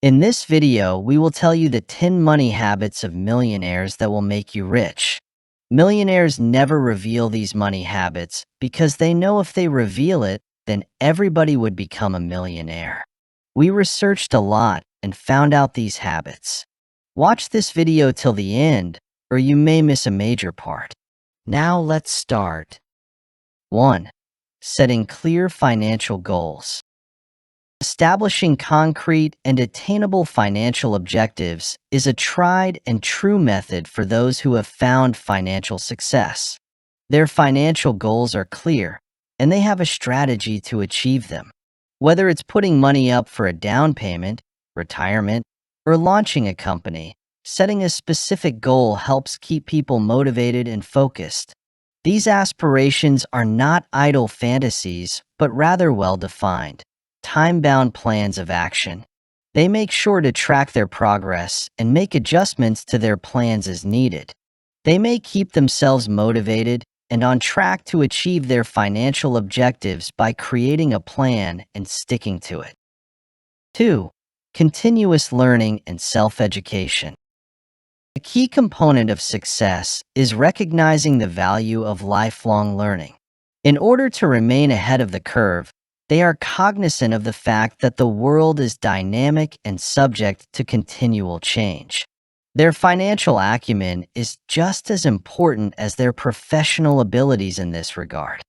In this video, we will tell you the 10 money habits of millionaires that will make you rich. Millionaires never reveal these money habits because they know if they reveal it, then everybody would become a millionaire. We researched a lot and found out these habits. Watch this video till the end, or you may miss a major part. Now let's start. 1. Setting clear financial goals. Establishing concrete and attainable financial objectives is a tried and true method for those who have found financial success. Their financial goals are clear, and they have a strategy to achieve them. Whether it's putting money up for a down payment, retirement, or launching a company, setting a specific goal helps keep people motivated and focused. These aspirations are not idle fantasies, but rather well-defined, time-bound plans of action. They make sure to track their progress and make adjustments to their plans as needed. They may keep themselves motivated and on track to achieve their financial objectives by creating a plan and sticking to it. 2. Continuous learning and self-education. A key component of success is recognizing the value of lifelong learning. In order to remain ahead of the curve, they are cognizant of the fact that the world is dynamic and subject to continual change. Their financial acumen is just as important as their professional abilities in this regard.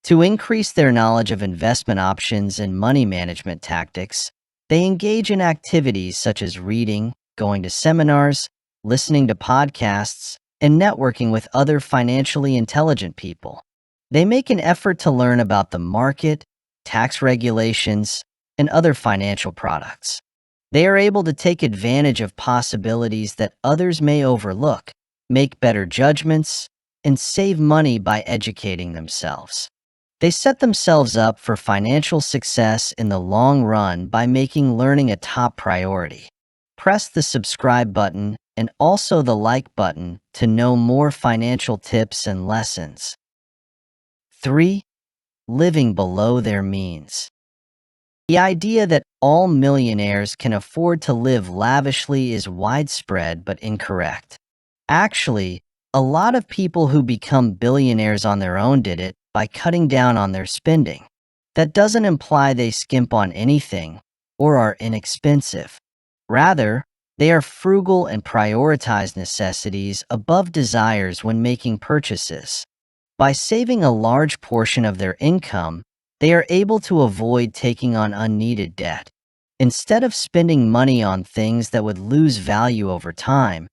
To increase their knowledge of investment options and money management tactics, they engage in activities such as reading, going to seminars, listening to podcasts, and networking with other financially intelligent people. They make an effort to learn about the market, tax regulations, and other financial products. They are able to take advantage of possibilities that others may overlook, make better judgments, and save money by educating themselves. They set themselves up for financial success in the long run by making learning a top priority. Press the subscribe button and also the like button to know more financial tips and lessons. 3. Living below their means. The idea that all millionaires can afford to live lavishly is widespread but incorrect. Actually, a lot of people who become billionaires on their own did it by cutting down on their spending. That doesn't imply they skimp on anything or are inexpensive. Rather, they are frugal and prioritize necessities above desires when making purchases. By saving a large portion of their income, they are able to avoid taking on unneeded debt. Instead of spending money on things that would lose value over time,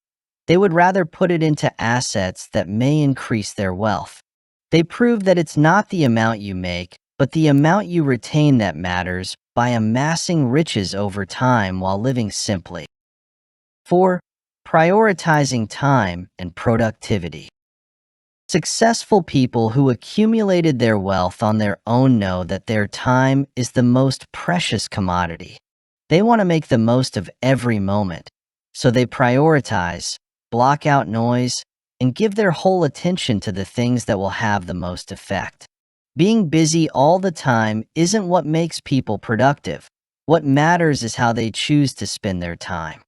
they would rather put it into assets that may increase their wealth. They prove that it's not the amount you make, but the amount you retain that matters by amassing riches over time while living simply. 4. Prioritizing time and productivity. Successful people who accumulated their wealth on their own know that their time is the most precious commodity. They want to make the most of every moment, so they prioritize, block out noise, and give their whole attention to the things that will have the most effect. Being busy all the time isn't what makes people productive. What matters is how they choose to spend their time.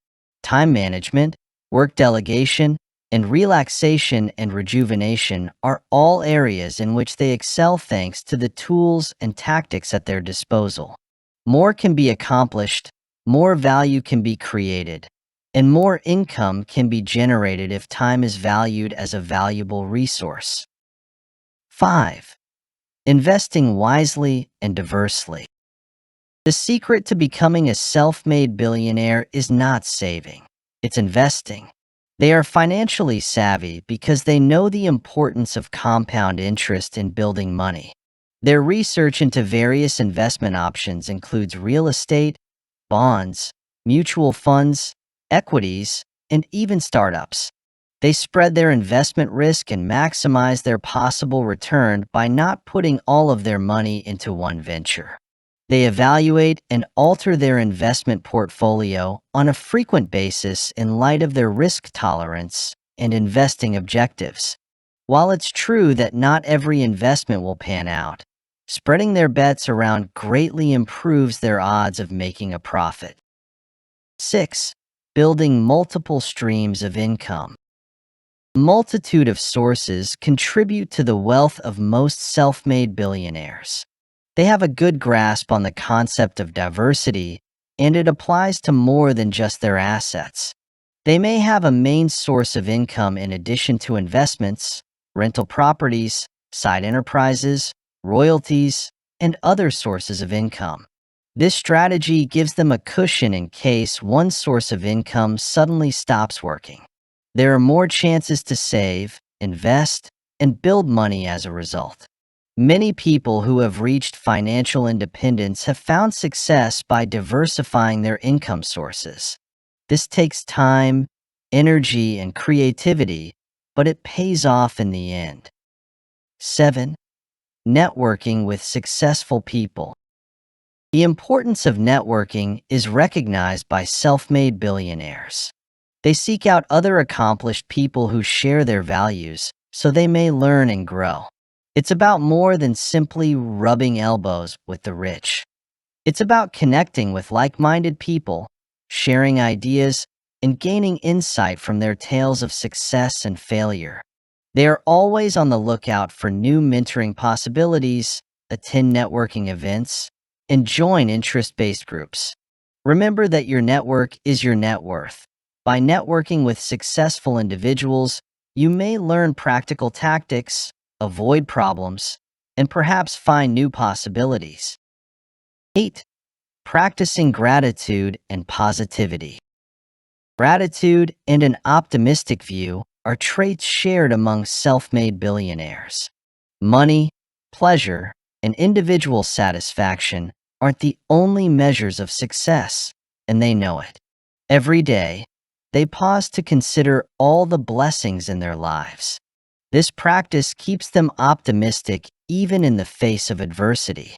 Time management, work delegation, and relaxation and rejuvenation are all areas in which they excel thanks to the tools and tactics at their disposal. More can be accomplished, more value can be created, and more income can be generated if time is valued as a valuable resource. 5. Investing wisely and diversely. The secret to becoming a self-made billionaire is not saving, it's investing. They are financially savvy because they know the importance of compound interest in building money. Their research into various investment options includes real estate, bonds, mutual funds, equities, and even startups. They spread their investment risk and maximize their possible return by not putting all of their money into one venture. They evaluate and alter their investment portfolio on a frequent basis in light of their risk tolerance and investing objectives. While it's true that not every investment will pan out, spreading their bets around greatly improves their odds of making a profit. 6. Building multiple streams of income. A multitude of sources contribute to the wealth of most self-made billionaires. They have a good grasp on the concept of diversity, and it applies to more than just their assets. They may have a main source of income in addition to investments, rental properties, side enterprises, royalties, and other sources of income. This strategy gives them a cushion in case one source of income suddenly stops working. There are more chances to save, invest, and build money as a result. Many people who have reached financial independence have found success by diversifying their income sources. This takes time, energy, and creativity, but it pays off in the end. 7. Networking with successful people. The importance of networking is recognized by self-made billionaires. They seek out other accomplished people who share their values, so they may learn and grow. It's about more than simply rubbing elbows with the rich. It's about connecting with like-minded people, sharing ideas, and gaining insight from their tales of success and failure. They are always on the lookout for new mentoring possibilities, attend networking events, and join interest-based groups. Remember that your network is your net worth. By networking with successful individuals, you may learn practical tactics, avoid problems, and perhaps find new possibilities. 8. Practicing gratitude and positivity. Gratitude and an optimistic view are traits shared among self-made billionaires. Money, pleasure, and individual satisfaction aren't the only measures of success, and they know it. Every day, they pause to consider all the blessings in their lives. This practice keeps them optimistic even in the face of adversity.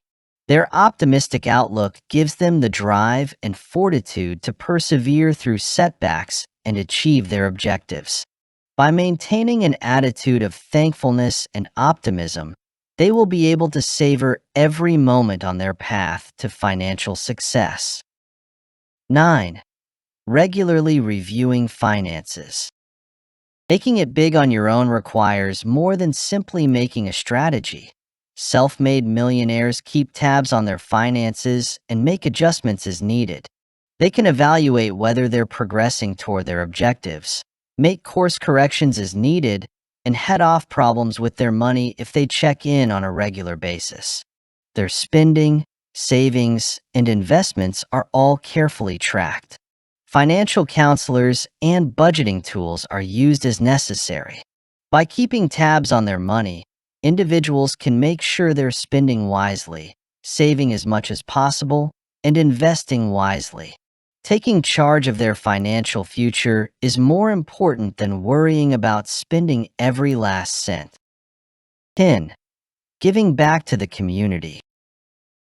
Their optimistic outlook gives them the drive and fortitude to persevere through setbacks and achieve their objectives. By maintaining an attitude of thankfulness and optimism, they will be able to savor every moment on their path to financial success. 9. Regularly reviewing finances. Making it big on your own requires more than simply making a strategy. Self-made millionaires keep tabs on their finances and make adjustments as needed. They can evaluate whether they're progressing toward their objectives, make course corrections as needed, and head off problems with their money if they check in on a regular basis. Their spending, savings, and investments are all carefully tracked. Financial counselors and budgeting tools are used as necessary. By keeping tabs on their money, individuals can make sure they're spending wisely, saving as much as possible, and investing wisely. Taking charge of their financial future is more important than worrying about spending every last cent. 10. Giving back to the community.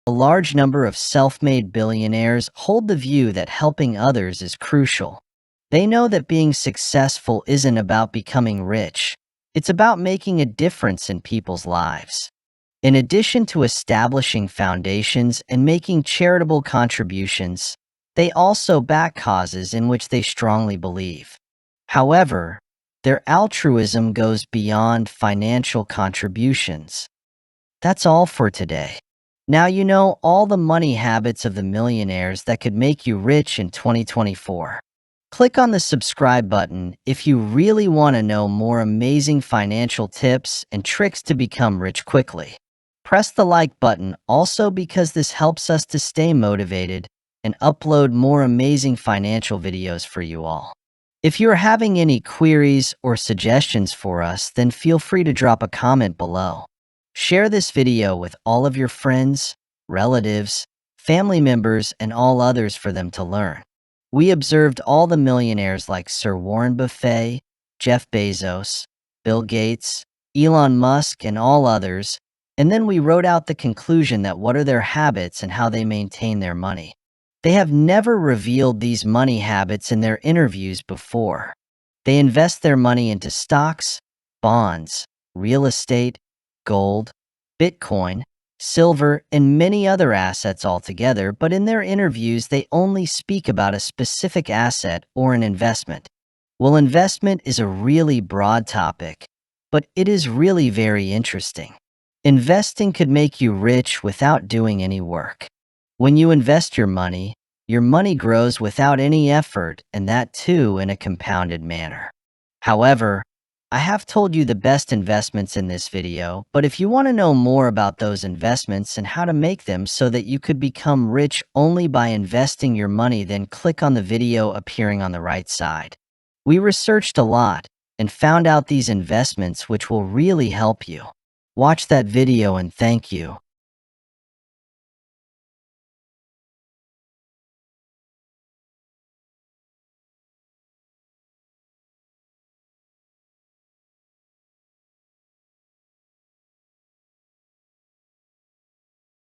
A large number of self-made billionaires hold the view that helping others is crucial. They know that being successful isn't about becoming rich. It's about making a difference in people's lives. In addition to establishing foundations and making charitable contributions, they also back causes in which they strongly believe. However, their altruism goes beyond financial contributions. That's all for today. Now you know all the money habits of the millionaires that could make you rich in 2024. Click on the subscribe button if you really want to know more amazing financial tips and tricks to become rich quickly. Press the like button also because this helps us to stay motivated and upload more amazing financial videos for you all. If you're having any queries or suggestions for us, then feel free to drop a comment below. Share this video with all of your friends, relatives, family members, and all others for them to learn. We observed all the millionaires like Sir Warren Buffett, Jeff Bezos, Bill Gates, Elon Musk, and all others, and then we wrote out the conclusion that what are their habits and how they maintain their money. They have never revealed these money habits in their interviews before. They invest their money into stocks, bonds, real estate, gold, Bitcoin, silver, and many other assets altogether, but in their interviews, they only speak about a specific asset or an investment. Well, investment is a really broad topic, but it is really very interesting. Investing could make you rich without doing any work. When you invest your money grows without any effort, and that too in a compounded manner. However, I have told you the best investments in this video, but if you want to know more about those investments and how to make them so that you could become rich only by investing your money, then click on the video appearing on the right side. We researched a lot and found out these investments which will really help you. Watch that video and thank you.